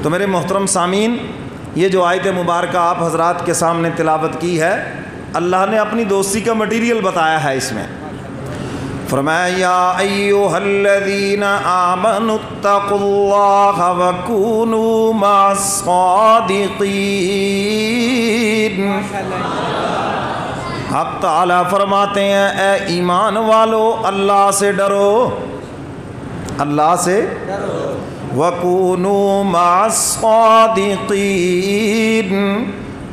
تو میرے محترم سامعین، یہ جو آیت مبارکہ آپ حضرات کے سامنے تلاوت کی ہے، اللہ نے اپنی دوستی کا مٹیریل بتایا ہے اس میں۔ فرمایا یا ایھا الذین آمنوا اتقوا اللہ وکونوا مع الصادقین۔ حق تعالیٰ فرماتے ہیں اے ایمان والو اللہ سے ڈرو، اللہ سے وَكُونُوا مَعَ الصَّادِقِينَ،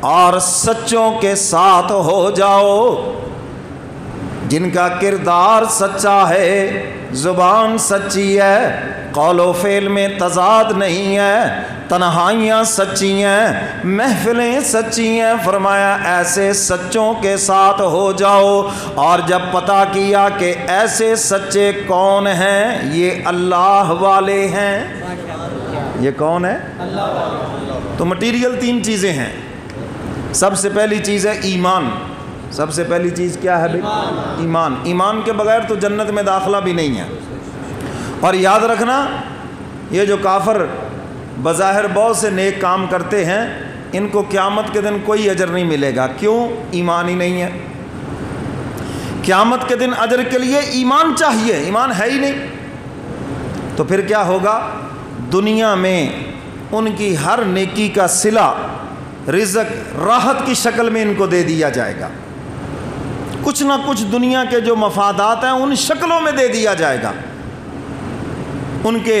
اور سچوں کے ساتھ ہو جاؤ، جن کا کردار سچا ہے، زبان سچی ہے، قول و فعل میں تضاد نہیں ہے، تنہائیاں سچی ہیں، محفلیں سچی ہیں۔ فرمایا ایسے سچوں کے ساتھ ہو جاؤ، اور جب پتہ کیا کہ ایسے سچے کون ہیں، یہ اللہ والے ہیں۔ یہ کون ہے؟ اللہ والے۔ تو مٹیریل تین چیزیں ہیں۔ سب سے پہلی چیز ہے ایمان۔ سب سے پہلی چیز کیا ہے بھائی؟ ایمان۔ ایمان کے بغیر تو جنت میں داخلہ بھی نہیں ہے۔ اور یاد رکھنا، یہ جو کافر بظاہر بہت سے نیک کام کرتے ہیں، ان کو قیامت کے دن کوئی اجر نہیں ملے گا۔ کیوں؟ ایمان ہی نہیں ہے۔ قیامت کے دن اجر کے لیے ایمان چاہیے، ایمان ہے ہی نہیں۔ تو پھر کیا ہوگا؟ دنیا میں ان کی ہر نیکی کا صلہ، رزق، راحت کی شکل میں ان کو دے دیا جائے گا۔ کچھ نہ کچھ دنیا کے جو مفادات ہیں ان شکلوں میں دے دیا جائے گا۔ ان کے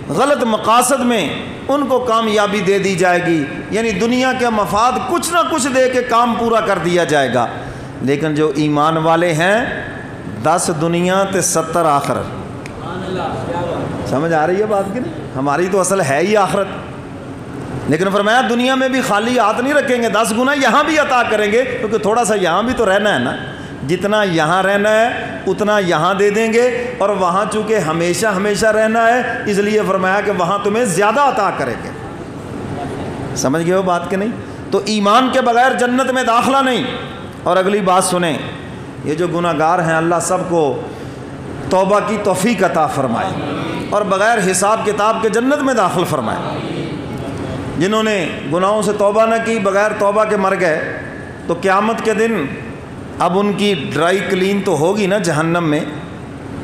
غلط مقاصد میں ان کو کامیابی دے دی جائے گی، یعنی دنیا کے مفاد کچھ نہ کچھ دے کے کام پورا کر دیا جائے گا۔ لیکن جو ایمان والے ہیں، 10 دنیا تے 70 آخرت۔ سمجھ آ رہی ہے بات کی نہیں؟ ہماری تو اصل ہے ہی آخرت، لیکن فرمایا دنیا میں بھی خالی ہاتھ نہیں رکھیں گے، 10 گنا یہاں بھی عطا کریں گے، کیونکہ تھوڑا سا یہاں بھی تو رہنا ہے نا۔ جتنا یہاں رہنا ہے اتنا یہاں دے دیں گے، اور وہاں چونکہ ہمیشہ ہمیشہ رہنا ہے، اس لیے فرمایا کہ وہاں تمہیں زیادہ عطا کریں گے۔ سمجھ گئے ہو بات کہ نہیں؟ تو ایمان کے بغیر جنت میں داخلہ نہیں۔ اور اگلی بات سنیں، یہ جو گناہ گار ہیں اللہ سب کو توبہ کی توفیق عطا فرمائے، اور بغیر حساب کتاب کے جنت میں داخل فرمائے۔ جنہوں نے گناہوں سے توبہ نہ کی، بغیر توبہ کے مر گئے، تو قیامت کے دن اب ان کی ڈرائی کلین تو ہوگی نا جہنم میں،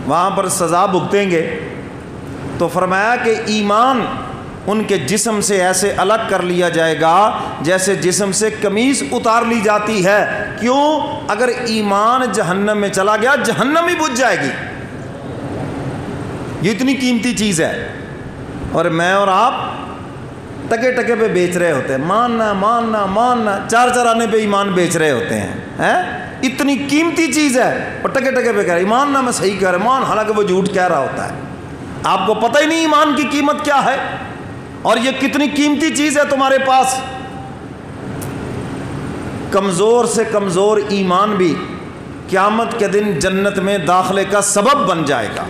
وہاں پر سزا بھگتیں گے۔ تو فرمایا کہ ایمان ان کے جسم سے ایسے الگ کر لیا جائے گا جیسے جسم سے قمیض اتار لی جاتی ہے۔ کیوں؟ اگر ایمان جہنم میں چلا گیا، جہنم ہی بجھ جائے گی۔ یہ اتنی قیمتی چیز ہے، اور میں اور آپ ٹکے ٹکے پہ بیچ رہے ہوتے ہیں، ماننا ماننا ماننا، 4 آنے پہ ایمان بیچ رہے ہوتے ہیں۔ اتنی قیمتی چیز ہے، اور ٹکے ٹکے پہ کہہ رہے ایمان نہ میں صحیح کہہ رہا ایمان، حالانکہ وہ جھوٹ کہہ رہا ہوتا ہے۔ آپ کو پتہ ہی نہیں ایمان کی قیمت کیا ہے، اور یہ کتنی قیمتی چیز ہے تمہارے پاس۔ کمزور سے کمزور ایمان بھی قیامت کے دن جنت میں داخلے کا سبب بن جائے گا۔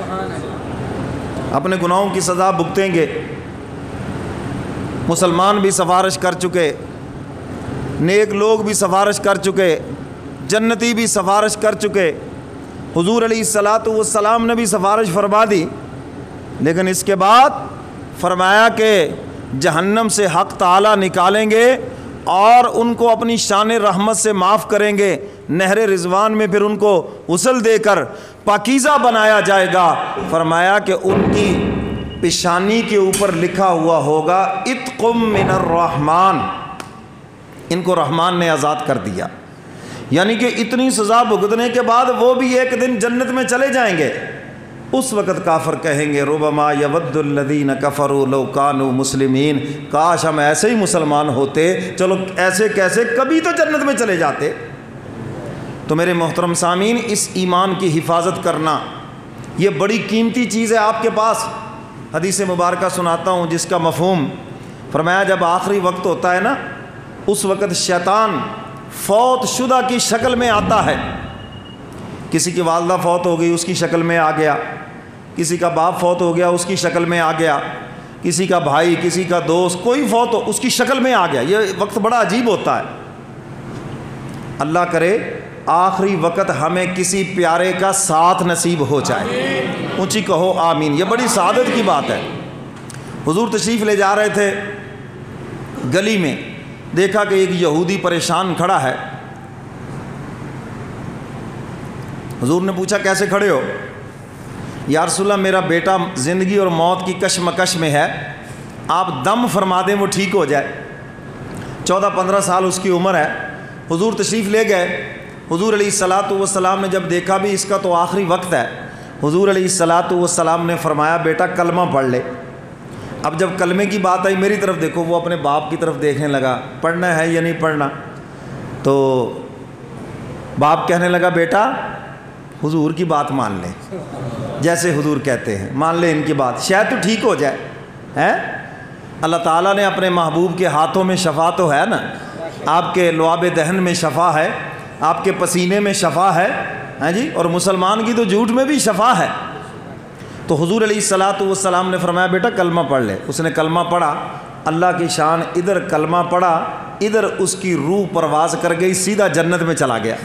اپنے گناہوں کی سزا بھگتیں گے۔ مسلمان بھی سفارش کر چکے، نیک لوگ بھی سفارش کر چکے، جنتی بھی سفارش کر چکے، حضور علیہ الصلاۃ والسلام نے بھی سفارش فرما دی، لیکن اس کے بعد فرمایا کہ جہنم سے حق تعالیٰ نکالیں گے اور ان کو اپنی شان رحمت سے معاف کریں گے، نہر رضوان میں پھر ان کو غسل دے کر پاکیزہ بنایا جائے گا۔ فرمایا کہ ان کی پیشانی کے اوپر لکھا ہوا ہوگا اتقم من الرحمن، ان کو رحمان نے آزاد کر دیا۔ یعنی کہ اتنی سزا بھگتنے کے بعد وہ بھی ایک دن جنت میں چلے جائیں گے۔ اس وقت کافر کہیں گے ربما یود الذین کفروا لو کانوا مسلمین، کاش ہم ایسے ہی مسلمان ہوتے، چلو ایسے کیسے، کبھی تو جنت میں چلے جاتے۔ تو میرے محترم سامعین، اس ایمان کی حفاظت کرنا یہ بڑی قیمتی چیز ہے آپ کے پاس۔ حدیث مبارکہ سناتا ہوں جس کا مفہوم، فرمایا جب آخری وقت ہوتا ہے نا، اس وقت شیطان فوت شدہ کی شکل میں آتا ہے۔ کسی کی والدہ فوت ہو گئی، اس کی شکل میں آ گیا، کسی کا باپ فوت ہو گیا، اس کی شکل میں آ گیا، کسی کا بھائی، کسی کا دوست، کوئی فوت ہو اس کی شکل میں آ گیا۔ یہ وقت بڑا عجیب ہوتا ہے۔ اللہ کرے آخری وقت ہمیں کسی پیارے کا ساتھ نصیب ہو جائے۔ اونچی کہو آمین۔ یہ بڑی سعادت کی بات ہے۔ حضور تشریف لے جا رہے تھے، گلی میں دیکھا کہ ایک یہودی پریشان کھڑا ہے۔ حضور نے پوچھا کیسے کھڑے ہو؟ یا رسول اللہ میرا بیٹا زندگی اور موت کی کشمکش میں ہے، آپ دم فرما دیں وہ ٹھیک ہو جائے۔ 14-15 سال اس کی عمر ہے۔ حضور تشریف لے گئے۔ حضور علیہ الصلاۃ والسلام نے جب دیکھا بھی اس کا تو آخری وقت ہے، حضور علیہ الصلاۃ والسلام نے فرمایا بیٹا کلمہ پڑھ لے۔ اب جب کلمے کی بات آئی میری طرف دیکھو، وہ اپنے باپ کی طرف دیکھنے لگا، پڑھنا ہے یا نہیں پڑھنا؟ تو باپ کہنے لگا بیٹا حضور کی بات مان لے، جیسے حضور کہتے ہیں مان لے ان کی بات، شاید تو ٹھیک ہو جائے۔ ہیں اللہ تعالیٰ نے اپنے محبوب کے ہاتھوں میں شفا تو ہے نا، آپ کے لعاب دہن میں شفا ہے، آپ کے پسینے میں شفا ہے، ہیں جی، اور مسلمان کی تو جھوٹ میں بھی شفا ہے۔ تو حضور علیہ الصلاۃ والسلام نے فرمایا بیٹا کلمہ پڑھ لے۔ اس نے کلمہ پڑھا، اللہ کی شان، ادھر کلمہ پڑھا، ادھر اس کی روح پرواز کر گئی، سیدھا جنت میں چلا گیا۔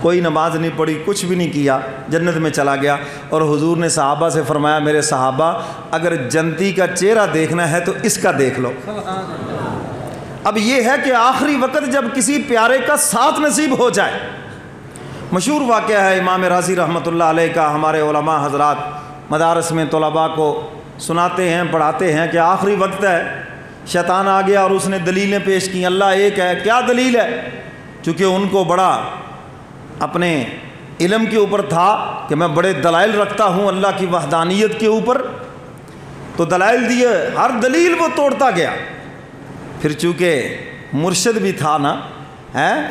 کوئی نماز نہیں پڑھی، کچھ بھی نہیں کیا، جنت میں چلا گیا۔ اور حضور نے صحابہ سے فرمایا میرے صحابہ اگر جنتی کا چہرہ دیکھنا ہے تو اس کا دیکھ لو۔ اب یہ ہے کہ آخری وقت جب کسی پیارے کا ساتھ نصیب ہو جائے، مشہور واقعہ ہے امام رازی رحمۃ اللہ علیہ کا، ہمارے علماء حضرات مدارس میں طلباء کو سناتے ہیں، پڑھاتے ہیں کہ آخری وقت ہے، شیطان آ گیا اور اس نے دلیلیں پیش کی، اللہ ایک ہے۔ کیا دلیل ہے؟ چونکہ ان کو بڑا اپنے علم کے اوپر تھا کہ میں بڑے دلائل رکھتا ہوں اللہ کی وحدانیت کے اوپر، تو دلائل دیے، ہر دلیل وہ توڑتا گیا۔ پھر چونکہ مرشد بھی تھا نا،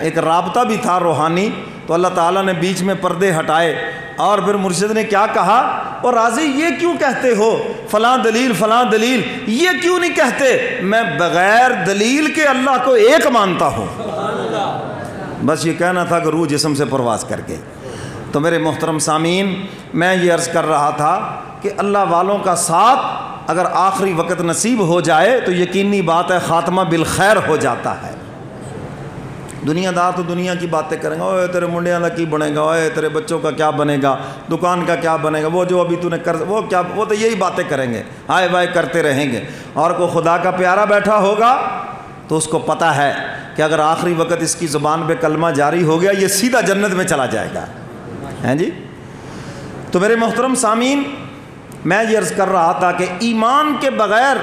ایک رابطہ بھی تھا روحانی، تو اللہ تعالیٰ نے بیچ میں پردے ہٹائے اور پھر مرشد نے کیا کہا، اور راضی یہ کیوں کہتے ہو فلاں دلیل فلاں دلیل، یہ کیوں نہیں کہتے میں بغیر دلیل کے اللہ کو ایک مانتا ہوں؟ بس یہ کہنا تھا کہ روح جسم سے پرواز کر کے۔ تو میرے محترم سامعین، میں یہ عرض کر رہا تھا کہ اللہ والوں کا ساتھ اگر آخری وقت نصیب ہو جائے تو یقینی بات ہے خاتمہ بالخیر ہو جاتا ہے۔ دنیا دار تو دنیا کی باتیں کریں گا، اوے تیرے منڈیاں کا کی بنے گا، اوے تیرے بچوں کا کیا بنے گا، دکان کا کیا بنے گا، وہ جو ابھی تو نے کر وہ کیا، وہ تو یہی باتیں کریں گے، ہائے بائے کرتے رہیں گے۔ اور کوئی خدا کا پیارا بیٹھا ہوگا تو اس کو پتہ ہے کہ اگر آخری وقت اس کی زبان پہ کلمہ جاری ہو گیا یہ سیدھا جنت میں چلا جائے گا، ہیں جی۔ تو میرے محترم سامعین، میں یہ عرض کر رہا تھا کہ ایمان کے بغیر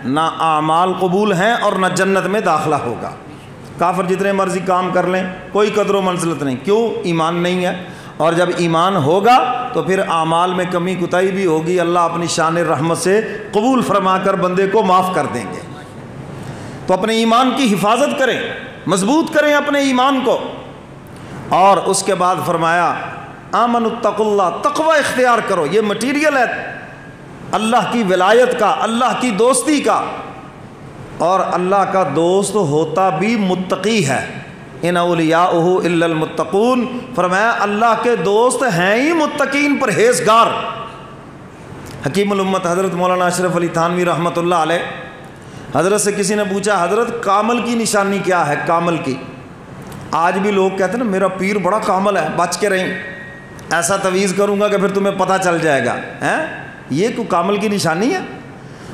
نہ اعمال قبول ہیں اور نہ جنت میں داخلہ ہوگا۔ کافر جتنے مرضی کام کر لیں کوئی قدر و منزلت نہیں، کیوں؟ ایمان نہیں ہے۔ اور جب ایمان ہوگا تو پھر اعمال میں کمی کوتاہی بھی ہوگی، اللہ اپنی شان رحمت سے قبول فرما کر بندے کو معاف کر دیں گے۔ تو اپنے ایمان کی حفاظت کریں، مضبوط کریں اپنے ایمان کو۔ اور اس کے بعد فرمایا آمنوا اتقوا اللہ، تقوی اختیار کرو۔ یہ مٹیریل ہے اللہ کی ولایت کا، اللہ کی دوستی کا، اور اللہ کا دوست ہوتا بھی متقی ہے۔ ان اولیاءہ الا المتقون، فرمایا اللہ کے دوست ہیں ہی متقین پرہیزگار۔ حکیم الامت حضرت مولانا اشرف علی تھانوی رحمۃ اللہ علیہ، حضرت سے کسی نے پوچھا حضرت کامل کی نشانی کیا ہے؟ کامل کی، آج بھی لوگ کہتے ہیں نا میرا پیر بڑا کامل ہے، بچ کے رہیں، ایسا تویز کروں گا کہ پھر تمہیں پتہ چل جائے گا، یہ کوئی کامل کی نشانی ہے؟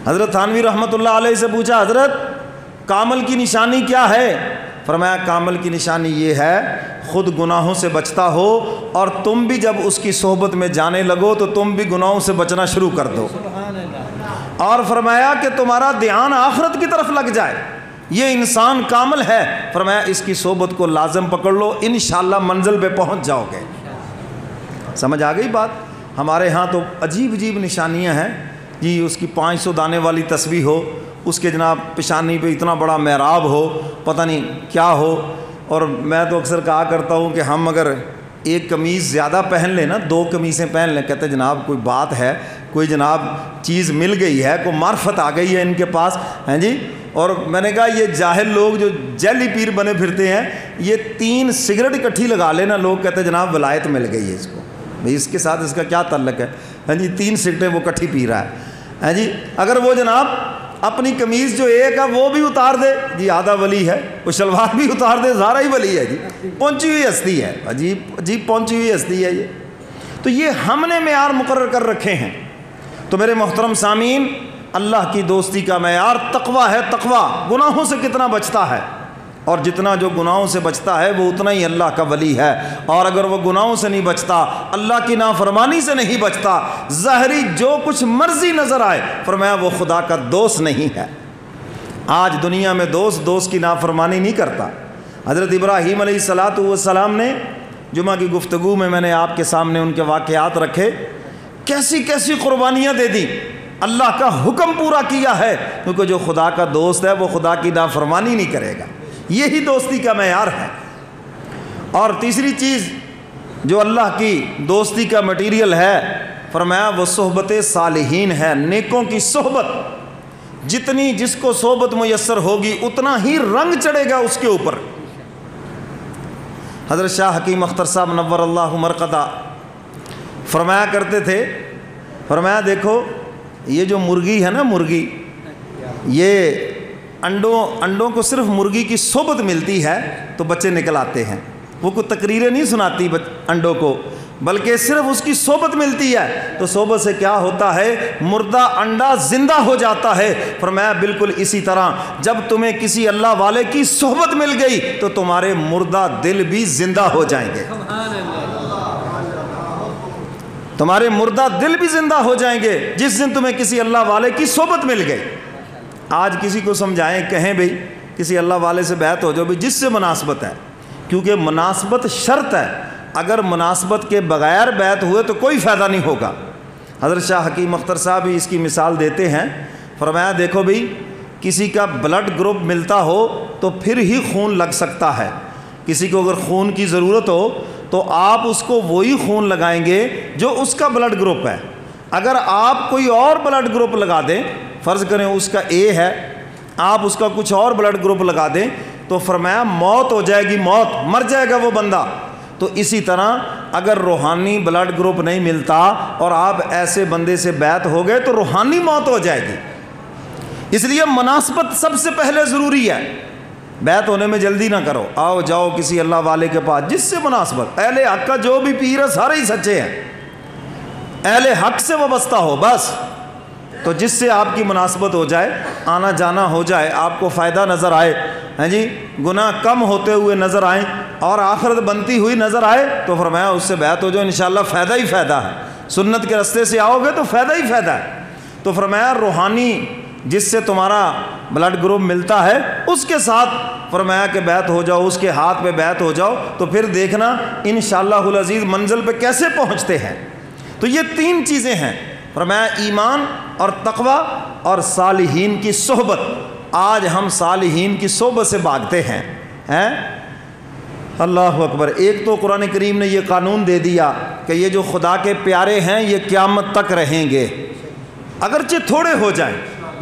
حضرت تھانوی رحمۃ اللہ علیہ سے پوچھا حضرت کامل کی نشانی کیا ہے؟ فرمایا کامل کی نشانی یہ ہے خود گناہوں سے بچتا ہو، اور تم بھی جب اس کی صحبت میں جانے لگو تو تم بھی گناہوں سے بچنا شروع کر دو، اور فرمایا کہ تمہارا دھیان آخرت کی طرف لگ جائے، یہ انسان کامل ہے۔ فرمایا اس کی صحبت کو لازم پکڑ لو، انشاءاللہ منزل پہ پہنچ جاؤ گے۔ سمجھ آ گئی بات؟ ہمارے ہاں تو عجیب عجیب نشانیاں ہیں جی، اس کی 500 دانے والی تسبیح ہو، اس کے جناب پیشانی پہ اتنا بڑا محراب ہو، پتہ نہیں کیا ہو۔ اور میں تو اکثر کہا کرتا ہوں کہ ہم اگر ایک قمیض زیادہ پہن لیں نا، 2 قمیصیں پہن لیں، کہتے جناب کوئی بات ہے، کوئی جناب چیز مل گئی ہے، کوئی معرفت آ گئی ہے ان کے پاس، ہیں جی۔ اور میں نے کہا یہ جاہل لوگ جو جیلی پیر بنے پھرتے ہیں، یہ 3 سگریٹ اکٹھی لگا لینا، لوگ کہتے جناب ولایت مل گئی ہے اس کو، بھئی اس کے ساتھ اس کا کیا تعلق ہے؟ ہاں جی 3 سگریٹیں وہ اکٹھی پی رہا ہے، ہیں جی۔ اگر وہ جناب اپنی قمیض جو ایک ہے وہ بھی اتار دے جی، آدھا ولی ہے، وہ شلوار بھی اتار دے، سارا ہی ولی ہے جی، پہنچی ہوئی ہستی ہے، عجیب عجیب پہنچی ہوئی ہستی ہے یہ۔ تو تو یہ ہم نے معیار مقرر کر رکھے ہیں۔ تو میرے محترم سامعین، اللہ کی دوستی کا معیار تقویٰ ہے۔ تقویٰ گناہوں سے کتنا بچتا ہے، اور جتنا جو گناہوں سے بچتا ہے وہ اتنا ہی اللہ کا ولی ہے، اور اگر وہ گناہوں سے نہیں بچتا، اللہ کی نافرمانی سے نہیں بچتا، ظاہری جو کچھ مرضی نظر آئے، فرمایا وہ خدا کا دوست نہیں ہے۔ آج دنیا میں دوست کی نافرمانی نہیں کرتا۔ حضرت ابراہیم علیہ السلام نے جمعہ کی گفتگو میں نے آپ کے سامنے ان کے واقعات رکھے، کیسی کیسی قربانیاں دے دی، اللہ کا حکم پورا کیا ہے، کیونکہ جو خدا کا دوست ہے وہ خدا کی نافرمانی نہیں کرے گا۔ یہی دوستی کا معیار ہے۔ اور تیسری چیز جو اللہ کی دوستی کا مٹیریل ہے، فرمایا وہ صحبت صالحین ہے، نیکوں کی صحبت۔ جتنی جس کو صحبت میسر ہوگی اتنا ہی رنگ چڑھے گا اس کے اوپر۔ حضرت شاہ حکیم اختر صاحب نور اللہ مرقدہ فرمایا کرتے تھے، فرمایا دیکھو یہ جو مرغی ہے نا، مرغی، یہ انڈوں کو صرف مرغی کی صحبت ملتی ہے تو بچے نکل آتے ہیں۔ وہ کوئی تقریریں نہیں سناتی انڈوں کو، بلکہ صرف اس کی صحبت ملتی ہے۔ تو صحبت سے کیا ہوتا ہے؟ مردہ انڈا زندہ ہو جاتا ہے۔ فرمایا بالکل اسی طرح جب تمہیں کسی اللہ والے کی صحبت مل گئی تو تمہارے مردہ دل بھی زندہ ہو جائیں گے، تمہارے مردہ دل بھی زندہ ہو جائیں گے جس دن تمہیں کسی اللہ والے کی صحبت مل گئی۔ آج کسی کو سمجھائیں، کہیں بھئی کسی اللہ والے سے بیعت ہو جاؤ، بھی جس سے مناسبت ہے، کیونکہ مناسبت شرط ہے، اگر مناسبت کے بغیر بیعت ہوئے تو کوئی فائدہ نہیں ہوگا۔ حضرت شاہ حکیم اختر صاحب بھی اس کی مثال دیتے ہیں، فرمایا دیکھو بھئی کسی کا بلڈ گروپ ملتا ہو تو پھر ہی خون لگ سکتا ہے۔ کسی کو اگر خون کی ضرورت ہو تو آپ اس کو وہی خون لگائیں گے جو اس کا بلڈ گروپ ہے۔ اگر آپ کوئی اور بلڈ گروپ لگا دیں، فرض کریں اس کا اے ہے، آپ اس کا کچھ اور بلڈ گروپ لگا دیں تو فرمایا موت ہو جائے گی، موت، مر جائے گا وہ بندہ۔ تو اسی طرح اگر روحانی بلڈ گروپ نہیں ملتا اور آپ ایسے بندے سے بیعت ہو گئے تو روحانی موت ہو جائے گی۔ اس لیے مناسبت سب سے پہلے ضروری ہے۔ بیعت ہونے میں جلدی نہ کرو، آؤ جاؤ کسی اللہ والے کے پاس جس سے مناسبت، اہل حق کا جو بھی پیر ہے سارے ہی سچے ہیں، اہل حق سے وابستہ ہو بس۔ تو جس سے آپ کی مناسبت ہو جائے، آنا جانا ہو جائے، آپ کو فائدہ نظر آئے، ہاں جی، گناہ کم ہوتے ہوئے نظر آئیں اور آخرت بنتی ہوئی نظر آئے، تو فرمایا اس سے بیعت ہو جو، انشاءاللہ فائدہ ہی فائدہ ہے۔ سنت کے راستے سے آؤ گے تو فائدہ ہی فائدہ ہے۔ تو فرمایا روحانی جس سے تمہارا بلڈ گروپ ملتا ہے اس کے ساتھ فرمایا کہ بیعت ہو جاؤ، اس کے ہاتھ پہ بیعت ہو جاؤ، تو پھر دیکھنا انشاءاللہ العزیز منزل پہ کیسے پہنچتے ہیں۔ تو یہ تین چیزیں ہیں، فرمایا ایمان اور تقویٰ اور صالحین کی صحبت۔ آج ہم صالحین کی صحبت سے بھاگتے ہیں، اللہ اکبر۔ ایک تو قرآن کریم نے یہ قانون دے دیا کہ یہ جو خدا کے پیارے ہیں یہ قیامت تک رہیں گے، اگرچہ تھوڑے ہو جائیں،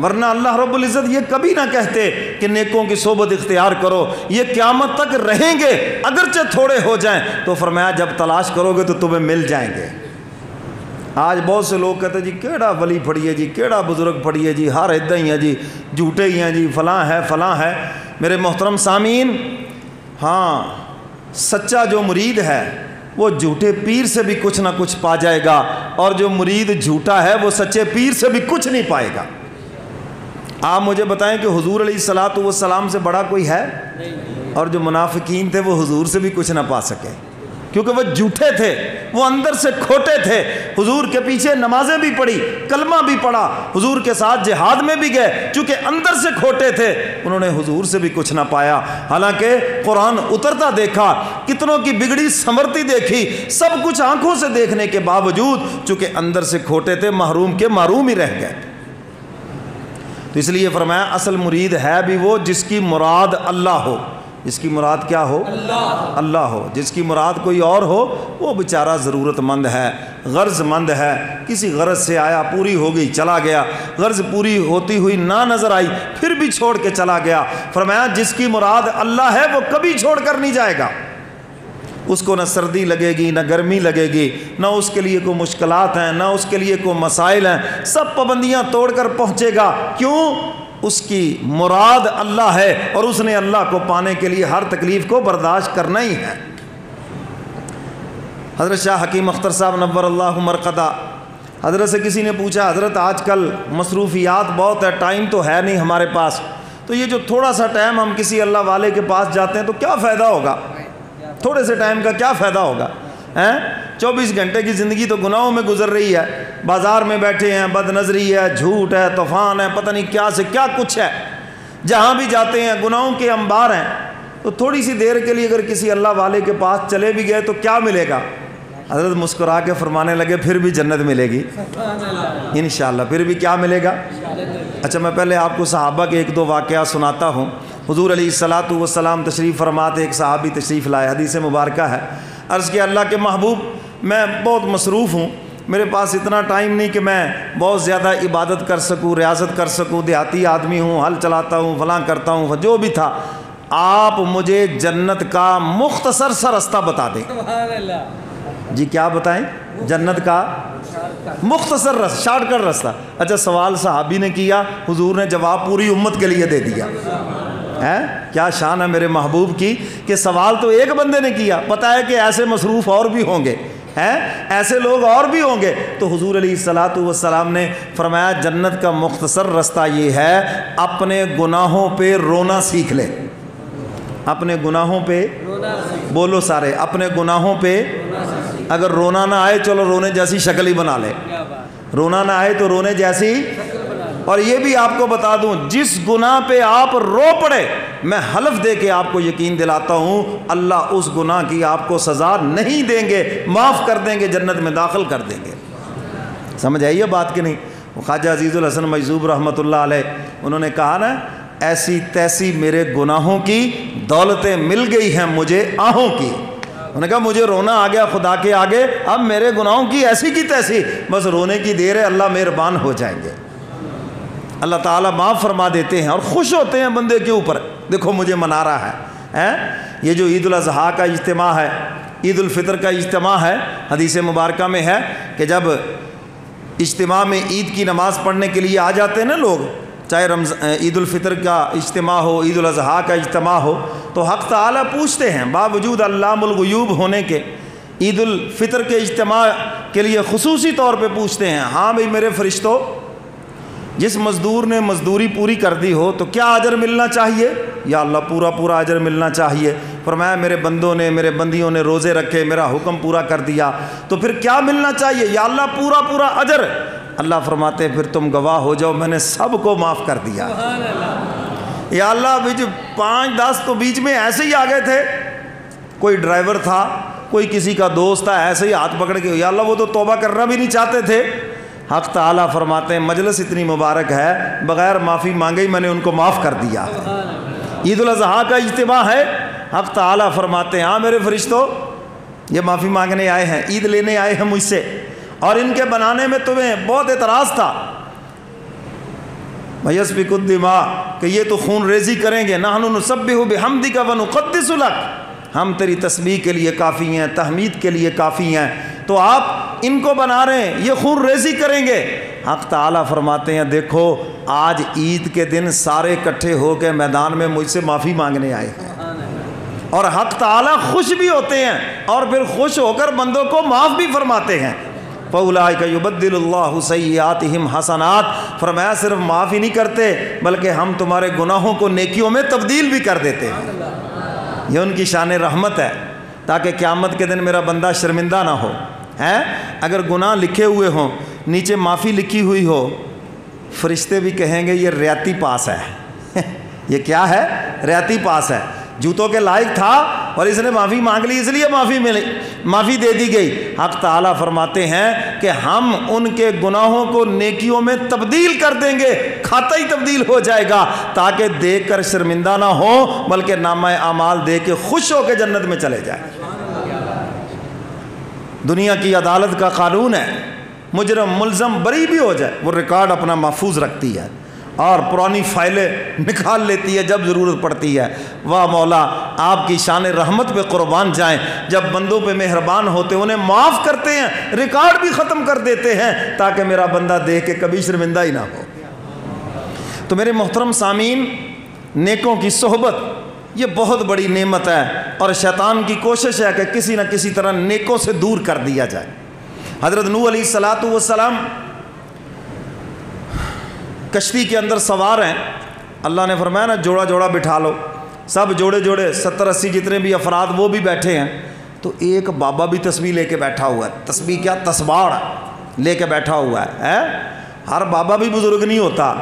ورنہ اللہ رب العزت یہ کبھی نہ کہتے کہ نیکوں کی صحبت اختیار کرو، یہ قیامت تک رہیں گے اگرچہ تھوڑے ہو جائیں۔ تو فرمایا جب تلاش کرو گے تو تمہیں مل جائیں گے۔ آج بہت سے لوگ کہتے ہیں جی کیڑا ولی پڑھیے جی، کیڑا بزرگ پڑھیے جی، ہر ادھر ہی ہیں جی، جھوٹے ہی ہیں جی، فلاں ہے فلاں ہے۔ میرے محترم سامعین، ہاں سچا جو مرید ہے وہ جھوٹے پیر سے بھی کچھ نہ کچھ پا جائے گا، اور جو مرید جھوٹا ہے وہ سچے پیر سے بھی کچھ نہیں پائے گا۔ آپ مجھے بتائیں کہ حضور علیہ الصلاۃ والسلام سے بڑا کوئی ہے؟ اور جو منافقین تھے وہ حضور سے بھی کچھ نہ پا سکے، کیونکہ وہ جھوٹے تھے، وہ اندر سے کھوٹے تھے۔ حضور کے پیچھے نمازیں بھی پڑھی، کلمہ بھی پڑھا، حضور کے ساتھ جہاد میں بھی گئے، چونکہ اندر سے کھوٹے تھے انہوں نے حضور سے بھی کچھ نہ پایا۔ حالانکہ قرآن اترتا دیکھا، کتنوں کی بگڑی سنورتی دیکھی، سب کچھ آنکھوں سے دیکھنے کے باوجود چونکہ اندر سے کھوٹے تھے، محروم کے محروم ہی رہ گئے۔ تو اس لیے فرمایا اصل مرید ہے بھی وہ جس کی مراد اللہ ہو۔ جس کی مراد کیا ہو؟ اللہ ہو۔ جس کی مراد کوئی اور ہو وہ بیچارہ ضرورت مند ہے، غرض مند ہے، کسی غرض سے آیا، پوری ہو گئی چلا گیا، غرض پوری ہوتی ہوئی نہ نظر آئی پھر بھی چھوڑ کے چلا گیا۔ فرمایا جس کی مراد اللہ ہے وہ کبھی چھوڑ کر نہیں جائے گا، اس کو نہ سردی لگے گی نہ گرمی لگے گی، نہ اس کے لیے کوئی مشکلات ہیں، نہ اس کے لیے کوئی مسائل ہیں، سب پابندیاں توڑ کر پہنچے گا۔ کیوں؟ اس کی مراد اللہ ہے اور اس نے اللہ کو پانے کے لیے ہر تکلیف کو برداشت کرنا ہی ہے۔ حضرت شاہ حکیم اختر صاحب نور اللہ مرقدہ، حضرت سے کسی نے پوچھا حضرت آج کل مصروفیات بہت ہے، ٹائم تو ہے نہیں ہمارے پاس، تو یہ جو تھوڑا سا ٹائم ہم کسی اللہ والے کے پاس جاتے ہیں تو کیا فائدہ ہوگا؟ تھوڑے سے ٹائم کا کیا فائدہ ہوگا؟ 24 گھنٹے کی زندگی تو گناہوں میں گزر رہی ہے، بازار میں بیٹھے ہیں، بد نظری ہے، جھوٹ ہے، طوفان ہے، پتہ نہیں کیا سے کیا کچھ ہے، جہاں بھی جاتے ہیں گناہوں کے انبار ہیں، تو تھوڑی سی دیر کے لیے اگر کسی اللہ والے کے پاس چلے بھی گئے تو کیا ملے گا؟ حضرت مسکرا کے فرمانے لگے پھر بھی جنت ملے گی انشاءاللہ، پھر بھی کیا ملے گا؟ اچھا میں پہلے آپ کو صحابہ کے ایک دو واقعات سناتا ہوں۔ حضور علیہ الصلاۃ والسلام تشریف فرماتے، ایک صحابی تشریف لائے، حدیث مبارکہ ہے، عرض کیا اللہ کے محبوب میں بہت مصروف ہوں، میرے پاس اتنا ٹائم نہیں کہ میں بہت زیادہ عبادت کر سکوں، ریاضت کر سکوں، دیہاتی آدمی ہوں، ہل چلاتا ہوں، فلاں کرتا ہوں، جو بھی تھا، آپ مجھے جنت کا مختصر سا رستہ بتا دیں۔ جی کیا بتائیں؟ جنت کا مختصر رستہ، شارٹ کٹ رستہ۔ اچھا سوال صحابی نے کیا، حضور نے جواب پوری امت کے لیے دے دیا ہے۔ کیا شان ہے میرے محبوب کی کہ سوال تو ایک بندے نے کیا، پتہ ہے کہ ایسے مصروف اور بھی ہوں گے، ایسے لوگ اور بھی ہوں گے، تو حضور علیہ الصلاۃ والسلام نے فرمایا جنت کا مختصر رستہ یہ ہے، اپنے گناہوں پہ رونا سیکھ لے۔ اپنے گناہوں پہ بولو سارے، اپنے گناہوں پہ اگر رونا نہ آئے چلو رونے جیسی شکل ہی بنا لے، رونا نہ آئے تو رونے جیسی۔ اور یہ بھی آپ کو بتا دوں جس گناہ پہ آپ رو پڑے، میں حلف دے کے آپ کو یقین دلاتا ہوں اللہ اس گناہ کی آپ کو سزا نہیں دیں گے، معاف کر دیں گے، جنت میں داخل کر دیں گے۔ سمجھ آئیے بات کہ نہیں؟ خواجہ عزیز الحسن مجذوب رحمۃ اللہ علیہ انہوں نے کہا نا، ایسی تیسی میرے گناہوں کی دولتیں مل گئی ہیں مجھے آہوں کی۔ انہوں نے کہا مجھے رونا آ گیا خدا کے آگے، اب میرے گناہوں کی ایسی کی تیسی، بس رونے کی دیر ہے، اللہ مہربان ہو جائیں گے، اللہ تعالیٰ معاف فرما دیتے ہیں اور خوش ہوتے ہیں بندے کے اوپر۔ دیکھو مجھے منا رہا ہے، یہ جو عید الاضحیٰ کا اجتماع ہے، عید الفطر کا اجتماع ہے، حدیث مبارکہ میں ہے کہ جب اجتماع میں عید کی نماز پڑھنے کے لیے آ جاتے ہیں نا لوگ، چاہے عید الفطر کا اجتماع ہو، عید الاضحیٰ کا اجتماع ہو، تو حق تعالیٰ پوچھتے ہیں باوجود علام الغیوب ہونے کے، عید الفطر کے اجتماع کے لیے خصوصی طور پہ پوچھتے ہیں، ہاں بھئی میرے فرشتوں، جس مزدور نے مزدوری پوری کر دی ہو تو کیا اجر ملنا چاہیے؟ یا اللہ پورا پورا اجر ملنا چاہیے۔ فرمایا میرے بندوں نے، میرے بندیوں نے روزے رکھے، میرا حکم پورا کر دیا، تو پھر کیا ملنا چاہیے؟ یا اللہ پورا پورا اجر۔ اللہ فرماتے ہیں پھر تم گواہ ہو جاؤ میں نے سب کو معاف کر دیا۔ یا اللہ بیچ 5-10 تو بیچ میں ایسے ہی آ گئے تھے، کوئی ڈرائیور تھا، کوئی کسی کا دوست تھا، ایسے ہی ہاتھ پکڑ کے، یا اللہ وہ تو توبہ کرنا بھی نہیں چاہتے تھے۔ حق تعالیٰ فرماتے ہیں مجلس اتنی مبارک ہے، بغیر معافی مانگے ہی میں نے ان کو معاف کر دیا۔ عید الاضحیٰ کا اجتماع ہے، حق تعالیٰ فرماتے ہیں ہاں میرے فرشتوں، یہ معافی مانگنے آئے ہیں، عید لینے آئے ہیں مجھ سے، اور ان کے بنانے میں تمہیں بہت اعتراض تھا، وَيَسْفِكُ الدِّمَاء کہ یہ تو خون ریزی کریں گے، نَحْنُ نُسَبِّحُ بِحَمْدِكَ وَنُقَدِّسُ لَكَ، ہم تیری تسبیح کے لیے کافی ہیں، تحمید کے لیے کافی ہیں، تو آپ ان کو بنا رہے ہیں، یہ خون ریزی کریں گے۔ حق تعالیٰ فرماتے ہیں دیکھو آج عید کے دن سارے اکٹھے ہو کے میدان میں مجھ سے معافی مانگنے آئے ہیں، اور حق تعالیٰ خوش بھی ہوتے ہیں اور پھر خوش ہو کر بندوں کو معاف بھی فرماتے ہیں۔ فَأُولَٰئِكَ يُبَدِّلُ اللَّهُ سَيِّئَاتِهِمْ حَسَنَاتٍ، فرمایا صرف معاف ہی نہیں کرتے بلکہ ہم تمہارے گناہوں کو نیکیوں میں تبدیل بھی کر دیتے ہیں۔ یہ ان کی شان رحمت ہے تاکہ قیامت کے دن میرا بندہ شرمندہ نہ ہو۔ اگر گناہ لکھے ہوئے ہوں، نیچے معافی لکھی ہوئی ہو، فرشتے بھی کہیں گے یہ ریاتی پاس ہے یہ کیا ہے؟ ریاتی پاس ہے، جوتوں کے لائق تھا اور اس نے معافی مانگ لی اس لیے معافی دے دی گئی۔ حق تعالیٰ فرماتے ہیں کہ ہم ان کے گناہوں کو نیکیوں میں تبدیل کر دیں گے، کھاتا ہی تبدیل ہو جائے گا تاکہ دیکھ کر شرمندہ نہ ہو بلکہ نامہ اعمال دے کے خوش ہو کے جنت میں چلے جائیں۔ دنیا کی عدالت کا قانون ہے، مجرم ملزم بری بھی ہو جائے وہ ریکارڈ اپنا محفوظ رکھتی ہے اور پرانی فائلیں نکال لیتی ہے جب ضرورت پڑتی ہے۔ واہ مولا آپ کی شان رحمت پہ قربان جائیں، جب بندوں پہ مہربان ہوتے انہیں معاف کرتے ہیں، ریکارڈ بھی ختم کر دیتے ہیں تاکہ میرا بندہ دیکھ کے کبھی شرمندہ ہی نہ ہو۔ تو میرے محترم سامعین، نیکوں کی صحبت یہ بہت بڑی نعمت ہے اور شیطان کی کوشش ہے کہ کسی نہ کسی طرح نیکوں سے دور کر دیا جائے۔ حضرت نوح علیہ السلام کشتی کے اندر سوار ہیں، اللہ نے فرمایا نا جوڑا جوڑا بٹھا لو، سب جوڑے جوڑے 70-80 جتنے بھی افراد وہ بھی بیٹھے ہیں، تو ایک بابا بھی تسبیح لے کے بیٹھا ہوا ہے۔ تسبیح کیا؟ تسباڑ لے کے بیٹھا ہوا ہے۔ ہر بابا بھی بزرگ نہیں ہوتا،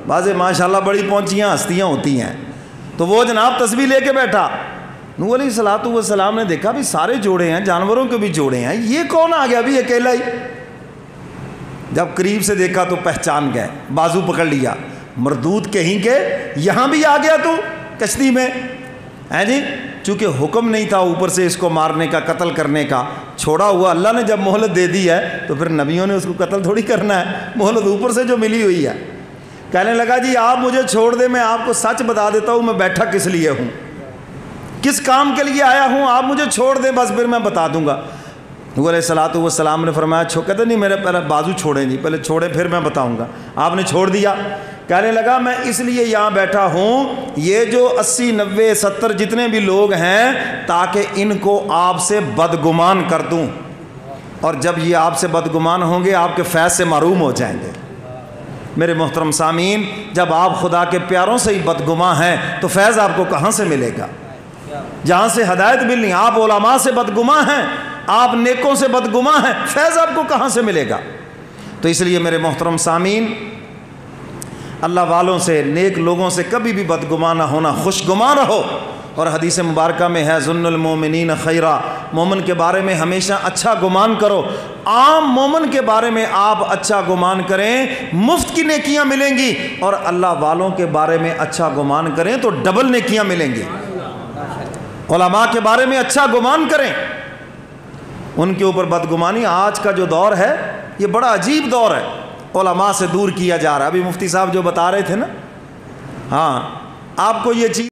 بعض ماشاءاللہ بڑی پہنچیاں ہستیاں ہوتی ہیں، تو وہ جناب تسبیح لے کے بیٹھا۔ نوح علیہ السلام نے دیکھا بھی سارے جوڑے ہیں، جانوروں کے بھی جوڑے ہیں، یہ کون آ گیا بھی اکیلا ہی؟ جب قریب سے دیکھا تو پہچان گئے، بازو پکڑ لیا، مردود کہیں کے یہاں بھی آ گیا تو کشتی میں، ہیں جی؟ چونکہ حکم نہیں تھا اوپر سے اس کو مارنے کا، قتل کرنے کا، چھوڑا ہوا اللہ نے جب مہلت دے دی ہے تو پھر نبیوں نے اس کو قتل تھوڑی کرنا ہے، مہلت اوپر سے جو ملی ہوئی ہے۔ کہنے لگا جی آپ مجھے چھوڑ دیں، میں آپ کو سچ بتا دیتا ہوں میں بیٹھا کس لیے ہوں، کس کام کے لیے آیا ہوں، آپ مجھے چھوڑ دیں بس پھر میں بتا دوں گا۔ نوح علیہ السلام نے فرمایا کہتے نہیں میرے پہلے بازو چھوڑیں جی، پہلے چھوڑیں پھر میں بتاؤں گا۔ آپ نے چھوڑ دیا۔ کہنے لگا میں اس لیے یہاں بیٹھا ہوں، یہ جو 80 90 70 جتنے بھی لوگ ہیں تاکہ ان کو آپ سے بدگمان کر دوں، اور جب یہ آپ سے بدگمان ہوں گے آپ کے فیض سے محروم ہو جائیں گے۔ میرے محترم سامعین، جب آپ خدا کے پیاروں سے ہی بدگمان ہیں تو فیض آپ کو کہاں سے ملے گا؟ جہاں سے ہدایت ملنی، آپ علماء سے بدگمان ہیں، آپ نیکوں سے بدگمان ہیں، فیض آپ کو کہاں سے ملے گا؟ تو اس لیے میرے محترم سامعین، اللہ والوں سے، نیک لوگوں سے کبھی بھی بدگمان نہ ہونا، خوشگمان رہو۔ اور حدیث مبارکہ میں ہے ظن المومنین خیرا، مومن کے بارے میں ہمیشہ اچھا گمان کرو۔ عام مومن کے بارے میں آپ اچھا گمان کریں، مفت کی نیکیاں ملیں گی، اور اللہ والوں کے بارے میں اچھا گمان کریں تو ڈبل نیکیاں ملیں گی۔ علماء کے بارے میں اچھا گمان کریں، ان کے اوپر بدگمانی، آج کا جو دور ہے یہ بڑا عجیب دور ہے، علماء سے دور کیا جا رہا ہے۔ ابھی مفتی صاحب جو بتا رہے تھے نا، ہاں آپ کو یہ چیز